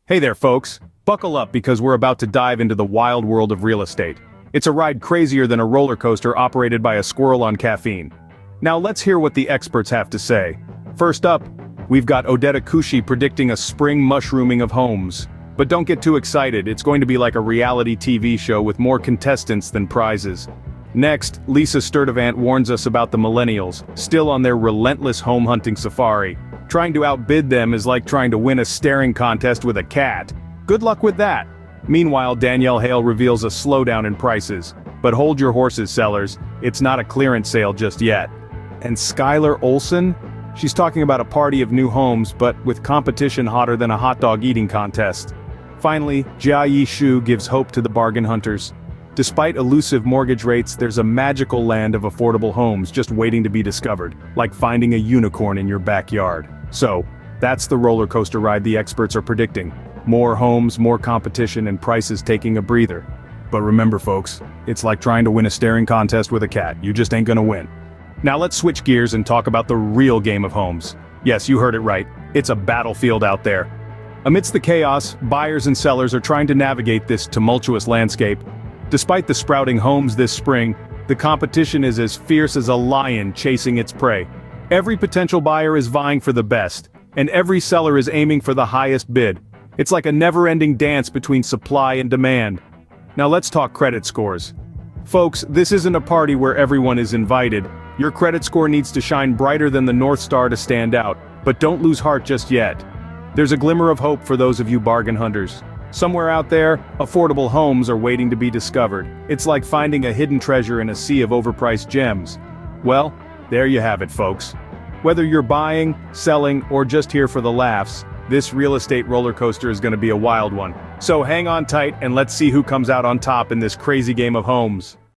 Hey there, folks. Buckle up because we're about to dive into the wild world of real estate. It's a ride crazier than a roller coaster operated by a squirrel on caffeine. Now let's hear what the experts have to say. First up, we've got Odeta Kushi predicting a spring mushrooming of homes. But don't get too excited, it's going to be like a reality TV show with more contestants than prizes. Next, Lisa Sturtevant warns us about the millennials, still on their relentless home hunting safari. Trying to outbid them is like trying to win a staring contest with a cat. Good luck with that. Meanwhile, Danielle Hale reveals a slowdown in prices. But hold your horses, sellers, it's not a clearance sale just yet. And Skylar Olsen? She's talking about a party of new homes, but with competition hotter than a hot dog eating contest. Finally, Jiayi Xu gives hope to the bargain hunters. Despite elusive mortgage rates, there's a magical land of affordable homes just waiting to be discovered, like finding a unicorn in your backyard. So, that's the roller coaster ride the experts are predicting. More homes, more competition, and prices taking a breather. But remember folks, it's like trying to win a staring contest with a cat, you just ain't gonna win. Now let's switch gears and talk about the real game of homes. Yes, you heard it right, it's a battlefield out there. Amidst the chaos, buyers and sellers are trying to navigate this tumultuous landscape. Despite the sprouting homes this spring, the competition is as fierce as a lion chasing its prey. Every potential buyer is vying for the best, and every seller is aiming for the highest bid. It's like a never-ending dance between supply and demand. Now let's talk credit scores. Folks, this isn't a party where everyone is invited. Your credit score needs to shine brighter than the North Star to stand out, but don't lose heart just yet. There's a glimmer of hope for those of you bargain hunters. Somewhere out there, affordable homes are waiting to be discovered. It's like finding a hidden treasure in a sea of overpriced gems. Well, there you have it, folks. Whether you're buying, selling, or just here for the laughs, this real estate roller coaster is going to be a wild one. So hang on tight and let's see who comes out on top in this crazy game of homes.